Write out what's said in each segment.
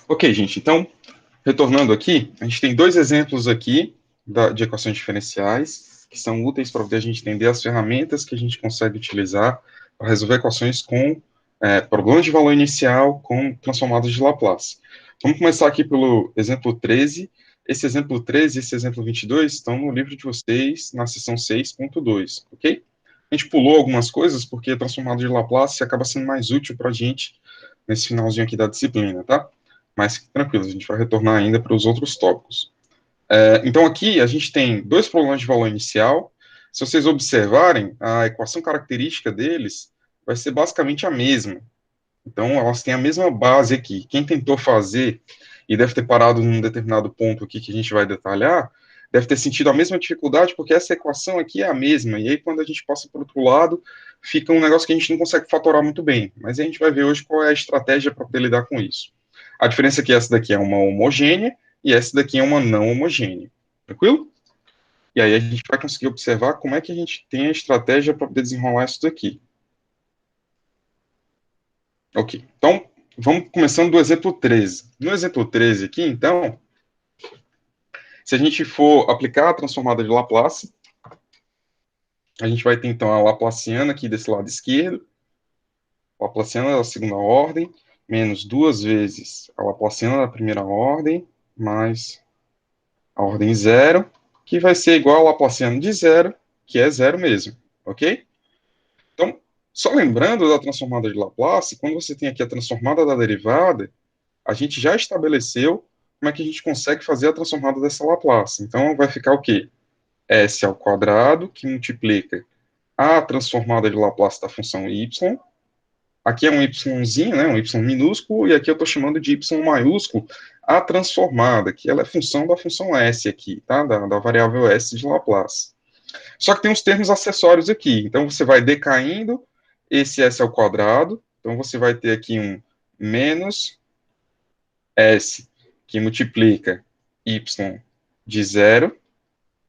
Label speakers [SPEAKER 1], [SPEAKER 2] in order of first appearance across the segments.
[SPEAKER 1] Ok, gente, então, retornando aqui, a gente tem dois exemplos aqui de equações diferenciais que são úteis para poder a gente entender as ferramentas que a gente consegue utilizar para resolver equações com problemas de valor inicial com transformados de Laplace. Vamos começar aqui pelo exemplo 13. Esse exemplo 13 e esse exemplo 22 estão no livro de vocês, na seção 6.2, ok? A gente pulou algumas coisas porque transformado de Laplace acaba sendo mais útil para a gente nesse finalzinho aqui da disciplina, tá? Mas tranquilo, a gente vai retornar ainda para os outros tópicos. Então, aqui a gente tem dois problemas de valor inicial. Se vocês observarem, a equação característica deles vai ser basicamente a mesma. Então, elas têm a mesma base aqui. Quem tentou fazer e deve ter parado num determinado ponto aqui que a gente vai detalhar, deve ter sentido a mesma dificuldade, porque essa equação aqui é a mesma. E aí, quando a gente passa para o outro lado, fica um negócio que a gente não consegue fatorar muito bem. Mas a gente vai ver hoje qual é a estratégia para poder lidar com isso. A diferença é que essa daqui é uma homogênea e essa daqui é uma não homogênea. Tranquilo? E aí a gente vai conseguir observar como é que a gente tem a estratégia para poder desenrolar isso daqui. Ok. Então, vamos começando do exemplo 13. No exemplo 13 aqui, então, se a gente for aplicar a transformada de Laplace, a gente vai ter, então, a Laplaciana aqui desse lado esquerdo, a Laplaciana da segunda ordem, menos duas vezes a Laplaciana da primeira ordem, mais a ordem zero, que vai ser igual ao Laplaciano de zero, que é zero mesmo, ok? Então, só lembrando da transformada de Laplace, quando você tem aqui a transformada da derivada, a gente já estabeleceu como é que a gente consegue fazer a transformada dessa Laplace. Então, vai ficar o quê? S ao quadrado, que multiplica a transformada de Laplace da função y. Aqui é um yzinho, né, um y minúsculo, e aqui eu estou chamando de y maiúsculo a transformada, que ela é função da função s aqui, tá? Da variável s de Laplace. Só que tem uns termos acessórios aqui. Então, você vai decaindo esse s ao quadrado. Então, você vai ter aqui um menos s, que multiplica y de zero.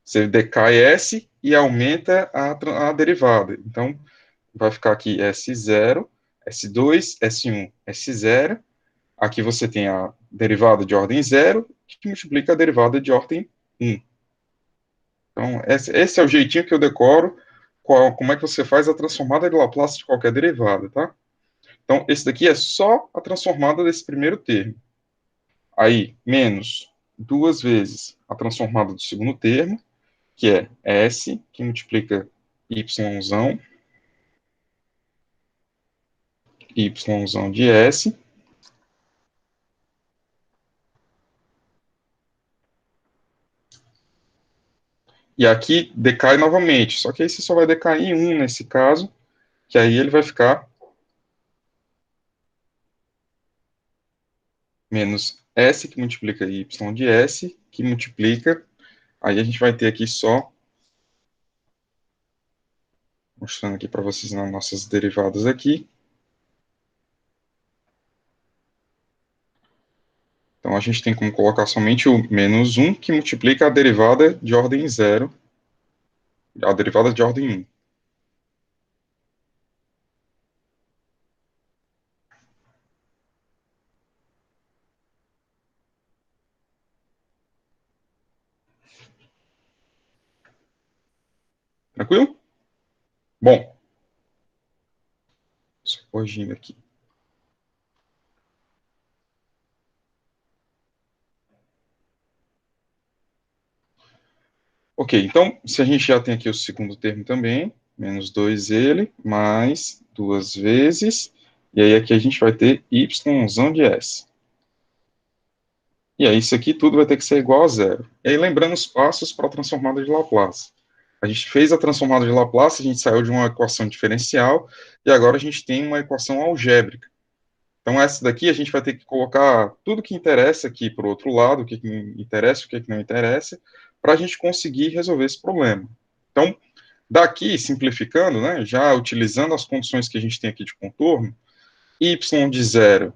[SPEAKER 1] Você decai s e aumenta a derivada. Então, vai ficar aqui S0, S2, S1, S0. Aqui você tem a derivada de ordem zero, que multiplica a derivada de ordem 1. Então, esse é o jeitinho que eu decoro como é que você faz a transformada de Laplace de qualquer derivada, tá? Então, esse daqui é só a transformada desse primeiro termo. Aí, menos duas vezes a transformada do segundo termo, que é S, que multiplica Yzão, Yzão de S. E aqui decai novamente, só que aí você só vai decair em 1 nesse caso, que aí ele vai ficar menos S, que multiplica Y de S, que multiplica, aí a gente vai ter aqui só, mostrando aqui para vocês nas nossas derivadas aqui. Então a gente tem como colocar somente o menos 1, que multiplica a derivada de ordem 0, a derivada de ordem 1. Tranquilo? Bom, só corrigindo aqui. Ok, então, se a gente já tem aqui o segundo termo também, menos 2 ele, mais duas vezes, e aí aqui a gente vai ter yzão de S. E aí isso aqui tudo vai ter que ser igual a zero. E aí lembrando os passos para a transformada de Laplace. A gente fez a transformada de Laplace, a gente saiu de uma equação diferencial, e agora a gente tem uma equação algébrica. Então essa daqui a gente vai ter que colocar tudo que interessa aqui para o outro lado, o que interessa, o que não interessa, para a gente conseguir resolver esse problema. Então, daqui, simplificando, né, já utilizando as condições que a gente tem aqui de contorno, y de zero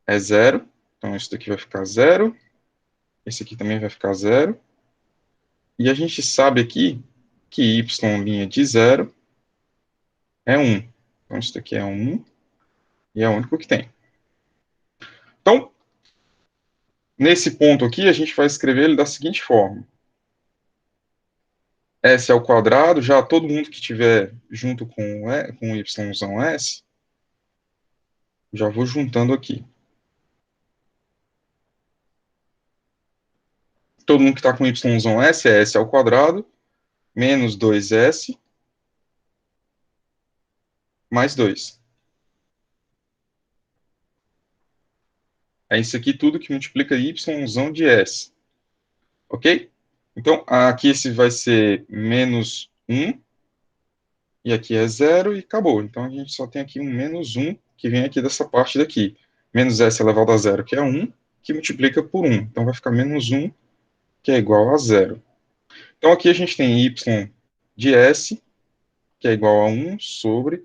[SPEAKER 1] é zero, então isso daqui vai ficar zero, esse aqui também vai ficar zero, e a gente sabe aqui que y' de zero é 1. Então isso daqui é 1, e é o único que tem. Então, nesse ponto aqui, a gente vai escrever ele da seguinte forma. S ao quadrado, já todo mundo que estiver junto com y s, já vou juntando aqui. Todo mundo que está com y s é s ao quadrado, menos 2s, mais 2. É isso aqui tudo que multiplica y de s. Ok? Então, aqui esse vai ser menos 1, e aqui é 0, e acabou. Então, a gente só tem aqui um menos 1, que vem aqui dessa parte daqui. Menos s elevado a 0, que é 1, que multiplica por 1. Então, vai ficar menos 1, que é igual a 0. Então, aqui a gente tem y de s, que é igual a 1 sobre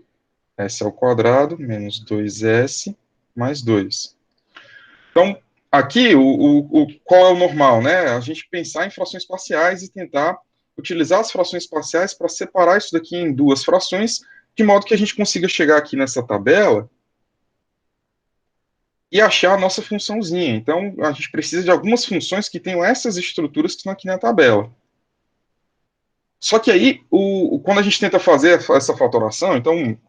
[SPEAKER 1] s ao quadrado, menos 2s, mais 2. Então, aqui, qual é o normal, né? A gente pensar em frações parciais e tentar utilizar as frações parciais para separar isso daqui em duas frações, de modo que a gente consiga chegar aqui nessa tabela e achar a nossa funçãozinha. Então, a gente precisa de algumas funções que tenham essas estruturas que estão aqui na tabela. Só que aí, quando a gente tenta fazer essa fatoração, então,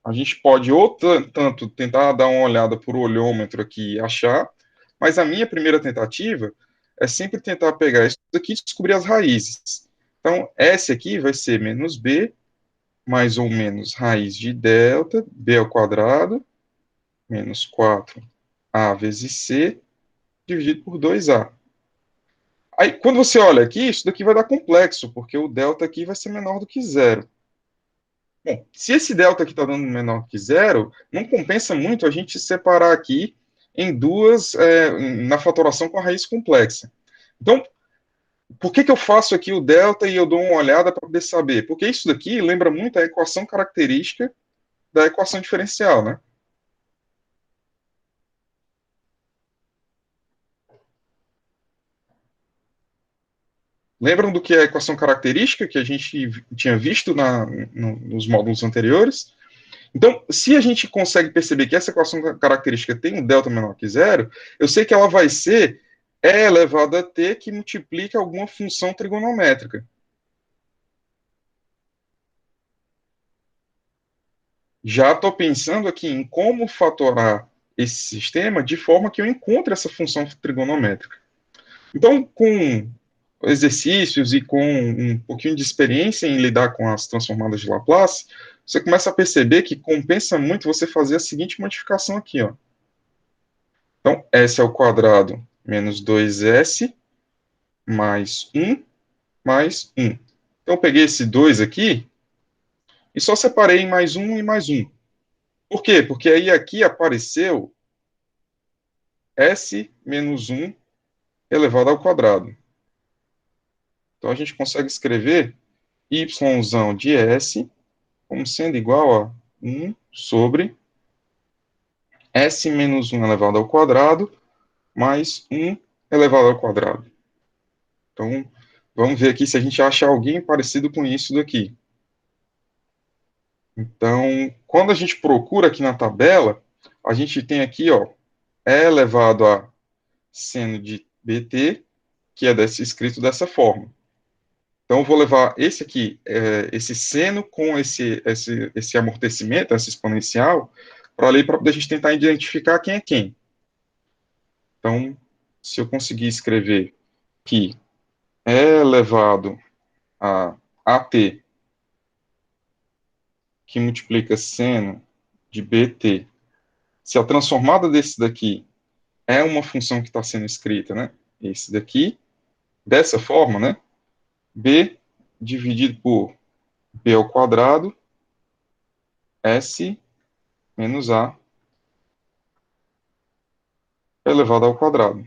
[SPEAKER 1] a gente pode ou tanto tentar dar uma olhada por olhômetro aqui e achar, mas a minha primeira tentativa é sempre tentar pegar isso aqui e descobrir as raízes. Então, S aqui vai ser menos B, mais ou menos raiz de delta, B ao quadrado, menos 4A vezes C, dividido por 2A. Aí, quando você olha aqui, isso daqui vai dar complexo, porque o delta aqui vai ser menor do que zero. Bom, se esse delta aqui está dando menor que zero, não compensa muito a gente separar aqui em duas, na fatoração com a raiz complexa. Então, por que eu faço aqui o delta e eu dou uma olhada para poder saber? Porque isso daqui lembra muito a equação característica da equação diferencial, né? Lembram do que é a equação característica que a gente tinha visto nos módulos anteriores? Então, se a gente consegue perceber que essa equação característica tem um delta menor que zero, eu sei que ela vai ser E elevado a t que multiplica alguma função trigonométrica. Já estou pensando aqui em como fatorar esse sistema de forma que eu encontre essa função trigonométrica. Então, com exercícios e com um pouquinho de experiência em lidar com as transformadas de Laplace, você começa a perceber que compensa muito você fazer a seguinte modificação aqui, ó. Então, s ao quadrado menos 2s mais 1 mais 1. Então, eu peguei esse 2 aqui e só separei em mais 1 e mais 1. Por quê? Porque aí aqui apareceu s menos 1 elevado ao quadrado. Então, a gente consegue escrever y de s como sendo igual a 1 sobre s menos 1 elevado ao quadrado mais 1 elevado ao quadrado. Então, vamos ver aqui se a gente acha alguém parecido com isso daqui. Então, quando a gente procura aqui na tabela, a gente tem aqui, ó, E elevado a seno de bt, que é escrito dessa forma. Então, eu vou levar esse aqui, esse seno com esse amortecimento, essa exponencial, para ali, para a gente tentar identificar quem é quem. Então, se eu conseguir escrever que E elevado a AT, que multiplica seno de BT, se a transformada desse daqui é uma função que está sendo escrita, né? Esse daqui, dessa forma, né? B dividido por B ao quadrado, S menos A elevado ao quadrado.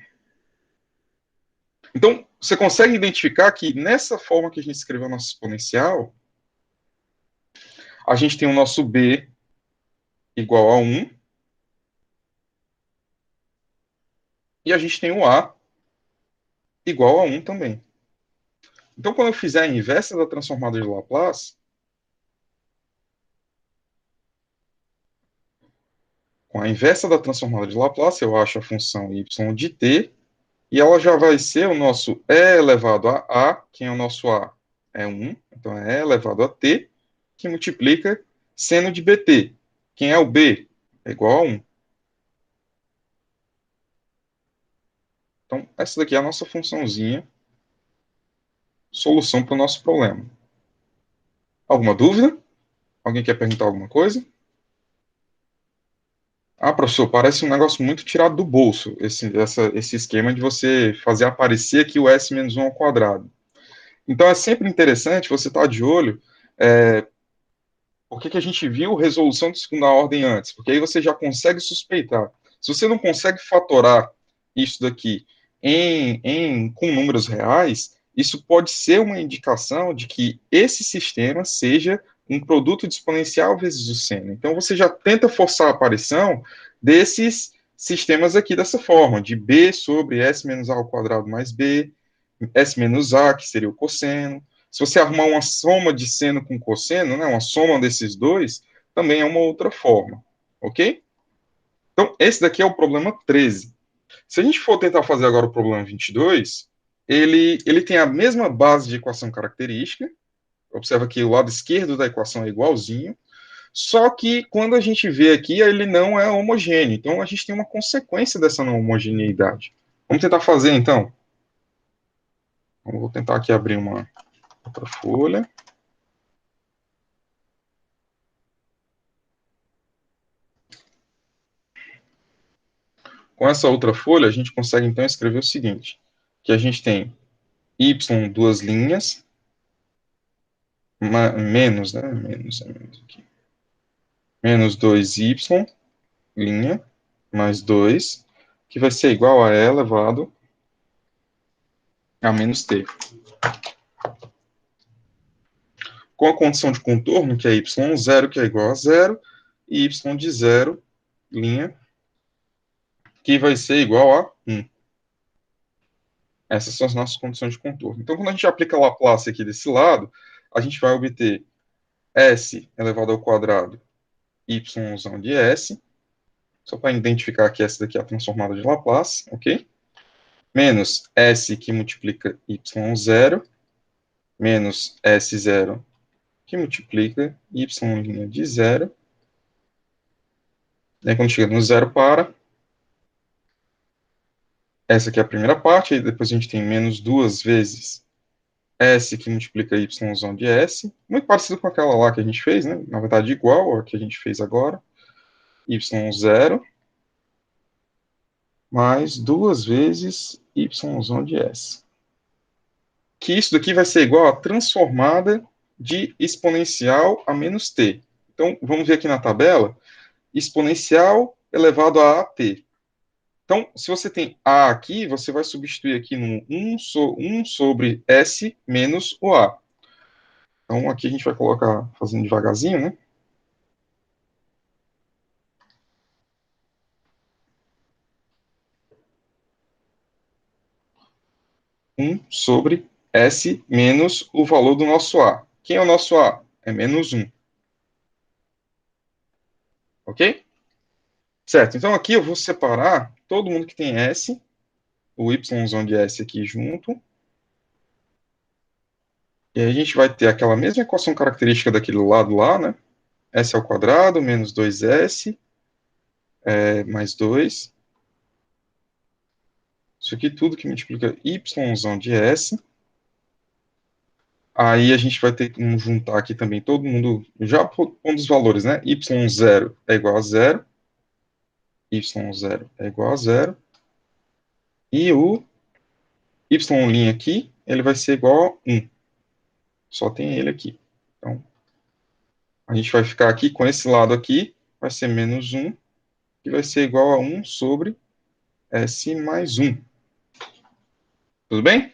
[SPEAKER 1] Então, você consegue identificar que nessa forma que a gente escreveu nosso exponencial, a gente tem o nosso B igual a 1, e a gente tem o A igual a 1 também. Então, quando eu fizer a inversa da transformada de Laplace, com a inversa da transformada de Laplace, eu acho a função y de t, e ela já vai ser o nosso e elevado a a, quem é o nosso a? É 1, então é e elevado a t, que multiplica seno de bt. Quem é o b? É igual a 1. Então, essa daqui é a nossa funçãozinha, solução para o nosso problema. Alguma dúvida? Alguém quer perguntar alguma coisa? Ah, professor, parece um negócio muito tirado do bolso, esse esquema de você fazer aparecer aqui o s menos 1 ao quadrado. Então, é sempre interessante você estar de olho por que a gente viu resolução de segunda ordem antes, porque aí você já consegue suspeitar. Se você não consegue fatorar isso daqui com números reais, isso pode ser uma indicação de que esse sistema seja um produto de exponencial vezes o seno. Então, você já tenta forçar a aparição desses sistemas aqui dessa forma, de b sobre s menos a ao quadrado mais b, s menos a, que seria o cosseno. Se você arrumar uma soma de seno com cosseno, né, uma soma desses dois, também é uma outra forma, ok? Então, esse daqui é o problema 13. Se a gente for tentar fazer agora o problema 22, ele tem a mesma base de equação característica, observa que o lado esquerdo da equação é igualzinho, só que quando a gente vê aqui, ele não é homogêneo, então a gente tem uma consequência dessa não homogeneidade. Vamos tentar fazer, então? Eu vou tentar aqui abrir uma outra folha. Com essa outra folha, a gente consegue, então, escrever o seguinte, que a gente tem y duas linhas, menos, né, menos aqui, menos 2y, linha, mais 2, que vai ser igual a e elevado a menos t. Com a condição de contorno, que é y0, que é igual a zero, e y de zero, linha, que vai ser igual a 1. Essas são as nossas condições de contorno. Então, quando a gente aplica a Laplace aqui desse lado, a gente vai obter s elevado ao quadrado y de s, só para identificar que essa daqui é a transformada de Laplace, ok? Menos s que multiplica y0, menos s0 que multiplica y' de zero. E aí, quando chega no zero, para. Essa aqui é a primeira parte, aí depois a gente tem menos duas vezes s que multiplica y' de s, muito parecido com aquela lá que a gente fez, né? Na verdade, igual ao que a gente fez agora. y0 mais duas vezes y' de s. Que isso daqui vai ser igual a transformada de exponencial a menos t. Então, vamos ver aqui na tabela, exponencial elevado a t. Então, se você tem a aqui, você vai substituir aqui no 1 sobre s menos o a. Então, aqui a gente vai colocar, fazendo devagarzinho, né? Um sobre s menos o valor do nosso a. Quem é o nosso a? É menos 1. Ok? Certo, então aqui eu vou separar todo mundo que tem s, o y de s aqui junto, e aí a gente vai ter aquela mesma equação característica daquele lado lá, né? S ao quadrado menos 2s mais 2. Isso aqui tudo que multiplica y de s. Aí a gente vai ter que juntar aqui também todo mundo, já pondo os valores, né? y0 é igual a 0, y0 é igual a 0, e o y' aqui, ele vai ser igual a 1. Só tem ele aqui. Então, a gente vai ficar aqui com esse lado aqui, vai ser menos 1, que vai ser igual a 1 sobre S mais 1. Tudo bem?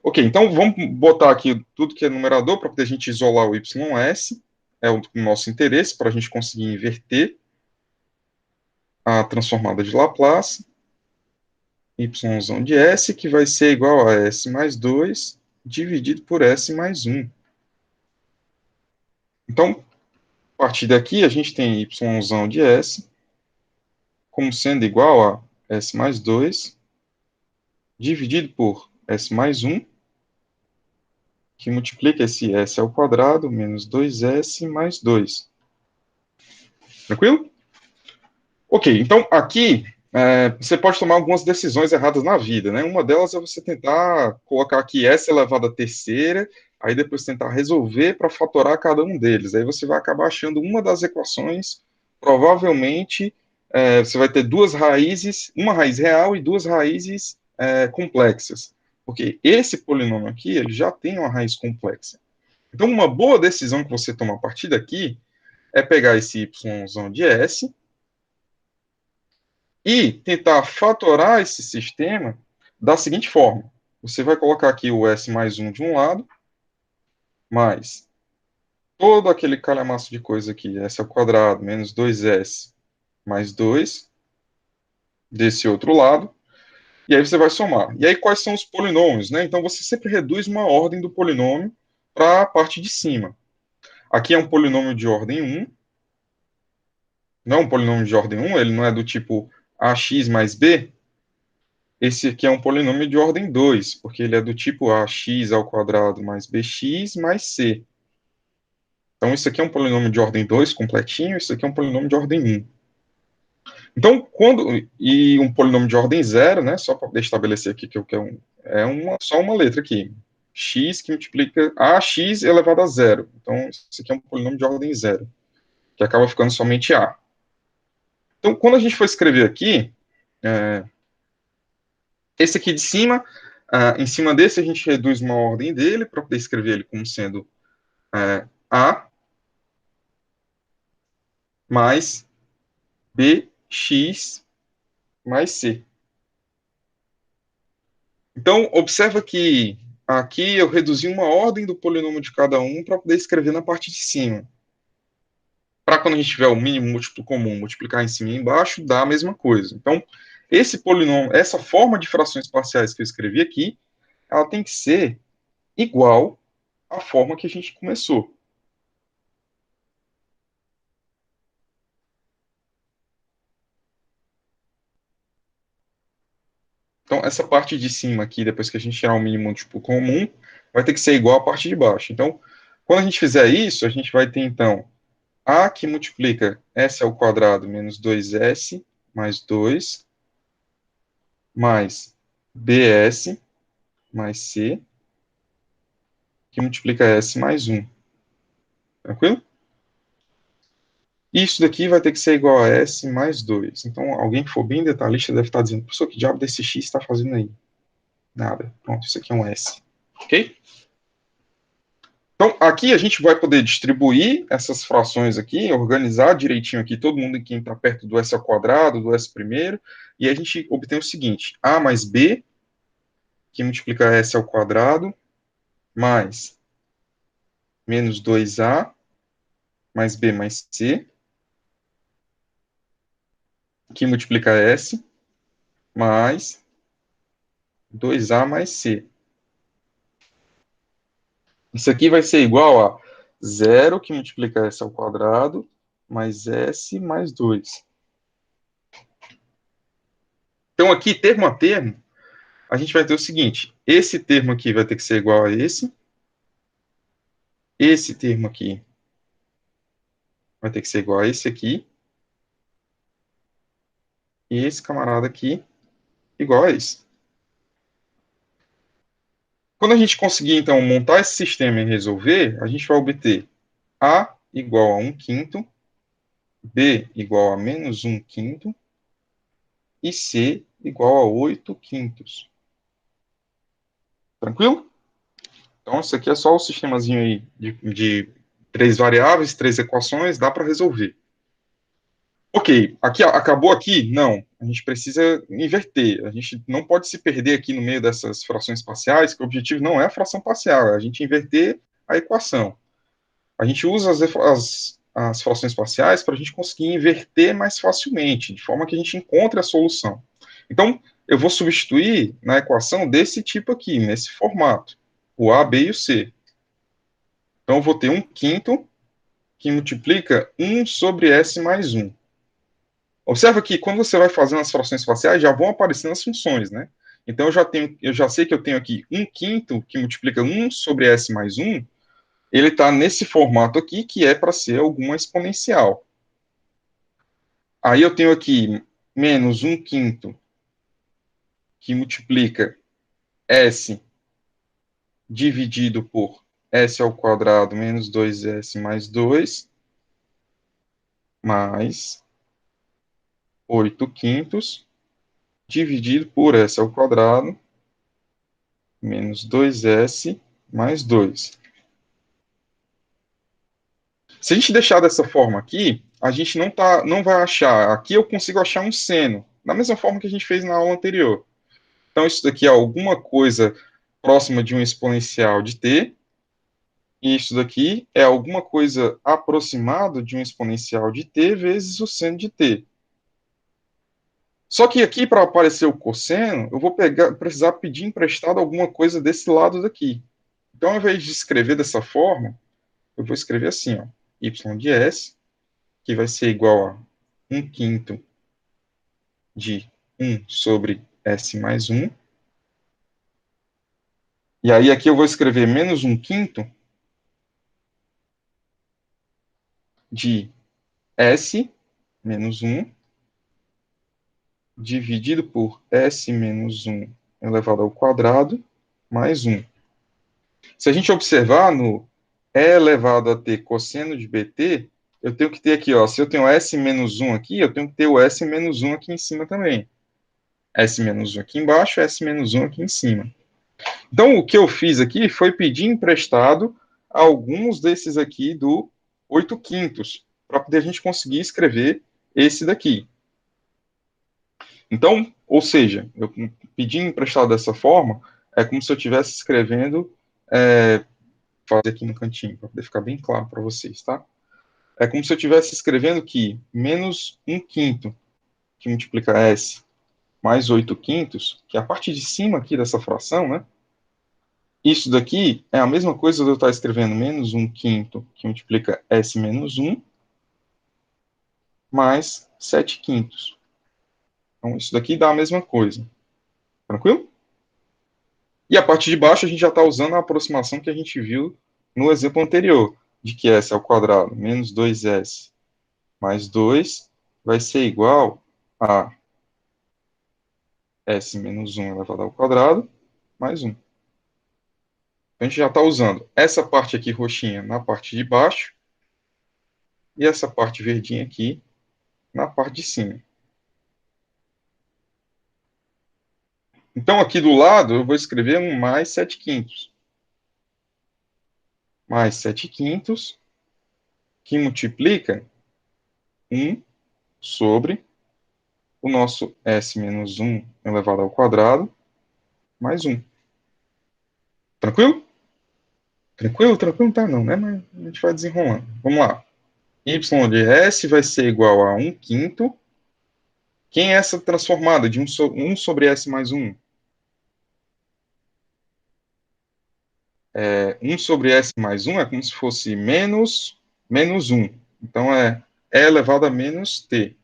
[SPEAKER 1] Ok, então vamos botar aqui tudo que é numerador para poder a gente isolar o ys. É o nosso interesse para a gente conseguir inverter a transformada de Laplace. Y de S, que vai ser igual a S mais 2, dividido por S mais 1. Então, a partir daqui, a gente tem Y de S como sendo igual a S mais 2, dividido por S mais 1, que multiplica esse S ao quadrado, menos 2S mais 2. Tranquilo? Ok, então aqui você pode tomar algumas decisões erradas na vida, né? Uma delas é você tentar colocar aqui S elevado à terceira, aí depois tentar resolver para fatorar cada um deles. Aí você vai acabar achando uma das equações, provavelmente você vai ter duas raízes, uma raiz real e duas raízes complexas. Porque esse polinômio aqui, ele já tem uma raiz complexa. Então, uma boa decisão que você toma a partir daqui é pegar esse y de S e tentar fatorar esse sistema da seguinte forma. Você vai colocar aqui o S mais 1 de um lado, mais todo aquele calhamaço de coisa aqui, S ao quadrado, menos 2S, mais 2, desse outro lado, e aí você vai somar. E aí quais são os polinômios, né? Então você sempre reduz uma ordem do polinômio para a parte de cima. Aqui é um polinômio de ordem 1, não é um polinômio de ordem 1, ele não é do tipo ax mais b. Esse aqui é um polinômio de ordem 2, porque ele é do tipo ax ao quadrado mais bx mais c. Então, isso aqui é um polinômio de ordem 2 completinho, isso aqui é um polinômio de ordem 1. Então, e um polinômio de ordem 0, né, só para estabelecer aqui que só uma letra aqui. X que multiplica ax elevado a 0. Então, isso aqui é um polinômio de ordem 0, que acaba ficando somente a. Então, quando a gente for escrever aqui, é, esse aqui de cima, em cima desse, a gente reduz uma ordem dele para poder escrever ele como sendo A mais BX mais C. Então, observa que aqui eu reduzi uma ordem do polinômio de cada um para poder escrever na parte de cima. Para quando a gente tiver o mínimo múltiplo comum, multiplicar em cima e embaixo, dá a mesma coisa. Então, esse polinômio, essa forma de frações parciais que eu escrevi aqui, ela tem que ser igual à forma que a gente começou. Então, essa parte de cima aqui, depois que a gente tirar o mínimo múltiplo comum, vai ter que ser igual à parte de baixo. Então, quando a gente fizer isso, a gente vai ter, então, A que multiplica S ao quadrado menos 2S mais 2, mais BS mais C, que multiplica S mais 1. Tranquilo? Isso daqui vai ter que ser igual a S mais 2. Então, alguém que for bem detalhista deve estar dizendo, professor, que diabo desse X está fazendo aí? Nada. Pronto, isso aqui é um S. Ok? Então, aqui a gente vai poder distribuir essas frações aqui, organizar direitinho aqui, todo mundo aqui está perto do S ao quadrado, do S primeiro, e a gente obtém o seguinte, A mais B, que multiplica S ao quadrado, mais menos 2A, mais B mais C, que multiplica S, mais 2A mais C. Isso aqui vai ser igual a 0, que multiplica S ao quadrado, mais S mais 2. Então, aqui, termo a termo, a gente vai ter o seguinte, esse termo aqui vai ter que ser igual a esse termo aqui vai ter que ser igual a esse aqui, e esse camarada aqui igual a esse. Quando a gente conseguir, então, montar esse sistema e resolver, a gente vai obter A igual a 1 quinto, B igual a menos 1 quinto, e C igual a 8 quintos. Tranquilo? Então, isso aqui é só o sistemazinho aí de três variáveis, três equações, dá para resolver. Ok, aqui acabou aqui? Não. A gente precisa inverter. A gente não pode se perder aqui no meio dessas frações parciais, que o objetivo não é a fração parcial, é a gente inverter a equação. A gente usa as frações parciais para a gente conseguir inverter mais facilmente, de forma que a gente encontre a solução. Então, eu vou substituir na equação desse tipo aqui, nesse formato, o A, B e o C. Então, eu vou ter 1 quinto que multiplica 1 sobre S mais 1. Observa que quando você vai fazendo as frações faciais, já vão aparecendo as funções, né? Então, eu já sei que eu tenho aqui 1/5, que multiplica 1 sobre S mais 1, ele está nesse formato aqui, que é para ser alguma exponencial. Aí eu tenho aqui menos 1/5, que multiplica S dividido por S ao quadrado menos 2S mais 2, mais 8/5, dividido por S ao quadrado menos 2S mais 2. Se a gente deixar dessa forma aqui, a gente não vai achar. Aqui eu consigo achar um seno, da mesma forma que a gente fez na aula anterior. Então, isso daqui é alguma coisa próxima de um exponencial de t, e isso daqui é alguma coisa aproximada de um exponencial de t vezes o seno de t. Só que aqui, para aparecer o cosseno, eu vou precisar pedir emprestado alguma coisa desse lado daqui. Então, ao invés de escrever dessa forma, eu vou escrever assim, ó, y de s, que vai ser igual a 1/5 de 1 sobre S mais 1. E aí aqui eu vou escrever menos 1/5 de S menos 1 dividido por S menos 1 elevado ao quadrado mais 1. Se a gente observar no E elevado a t cosseno de bt, eu tenho que ter aqui, ó, se eu tenho S menos 1 aqui, eu tenho que ter o S menos 1 aqui em cima também. S menos 1 aqui embaixo, S menos 1 aqui em cima. Então, o que eu fiz aqui foi pedir emprestado alguns desses aqui do 8/5, para poder a gente conseguir escrever esse daqui. Então, ou seja, eu pedi emprestado dessa forma, é como se eu estivesse escrevendo, fazer aqui no cantinho, para poder ficar bem claro para vocês, tá? É como se eu estivesse escrevendo que menos 1/5, que multiplica S, mais 8/5, que é a parte de cima aqui dessa fração, né? Isso daqui é a mesma coisa de eu estar escrevendo menos 1/5, que multiplica S menos 1, mais 7/5. Então, isso daqui dá a mesma coisa. Tranquilo? E a parte de baixo a gente já está usando a aproximação que a gente viu no exemplo anterior, de que S ao quadrado menos 2S mais 2 vai ser igual a S menos 1 elevado ao quadrado mais 1. Então, a gente já está usando essa parte aqui roxinha na parte de baixo e essa parte verdinha aqui na parte de cima. Então, aqui do lado, eu vou escrever um mais 7/5. Mais 7/5, que multiplica 1 sobre o nosso S menos 1 elevado ao quadrado, mais 1. Tranquilo? Tranquilo? Tranquilo não tá não, né? Mas a gente vai desenrolando. Vamos lá. Y de S vai ser igual a 1/5. Quem é essa transformada de 1 sobre S mais 1? 1 sobre S mais 1 é como se fosse menos 1. Então, E elevado a menos T.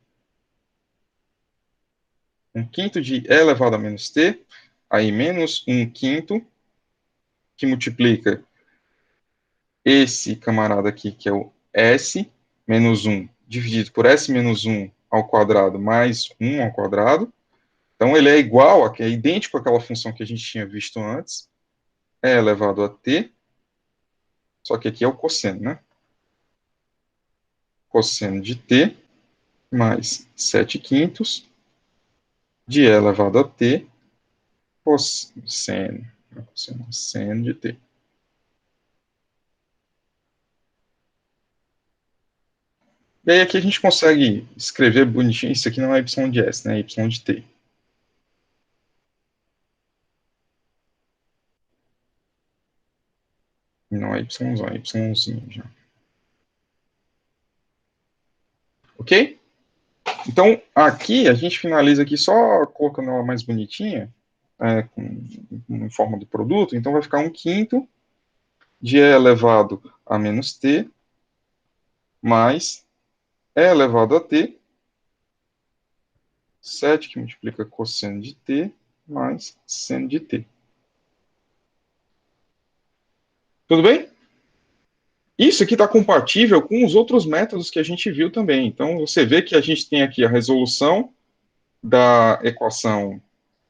[SPEAKER 1] 1/5 de E elevado a menos T, aí menos 1/5, que multiplica esse camarada aqui, que é o S menos 1, dividido por S menos 1 ao quadrado mais 1 ao quadrado. Então, ele é igual, é idêntico àquela função que a gente tinha visto antes, E elevado a T, só que aqui é o cosseno, né? Cosseno de T mais 7/5 de E elevado a T cosseno de T. E aí aqui a gente consegue escrever bonitinho, isso aqui não é y de S, né? É y de T. Não é y, é yzinho já. Ok? Então, aqui a gente finaliza aqui só colocando ela mais bonitinha, em forma do produto. Então, vai ficar 1/5 de E elevado a menos T mais E elevado a T 7 que multiplica cosseno de t mais seno de t. Tudo bem? Isso aqui está compatível com os outros métodos que a gente viu também. Então, você vê que a gente tem aqui a resolução da equação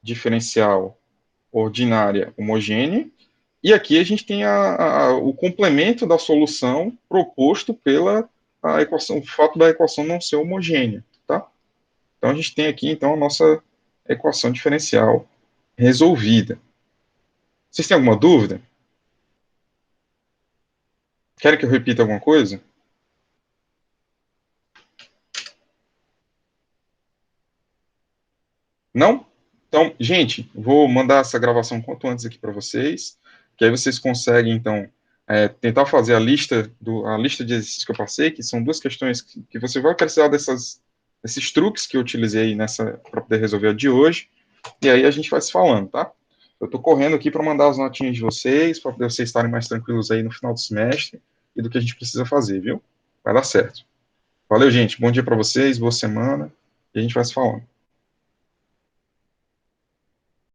[SPEAKER 1] diferencial ordinária homogênea, e aqui a gente tem o complemento da solução proposto pela a equação, o fato da equação não ser homogênea, tá? Então, a gente tem aqui, então, a nossa equação diferencial resolvida. Vocês têm alguma dúvida? Querem que eu repita alguma coisa? Não? Então, gente, vou mandar essa gravação quanto antes aqui para vocês, que aí vocês conseguem, então, tentar fazer a lista de exercícios que eu passei, que são duas questões que você vai precisar desses truques que eu utilizei para poder resolver a de hoje, e aí a gente vai se falando, tá? Eu estou correndo aqui para mandar as notinhas de vocês, para vocês estarem mais tranquilos aí no final do semestre e do que a gente precisa fazer, viu? Vai dar certo. Valeu, gente. Bom dia para vocês, boa semana, e a gente vai se falando.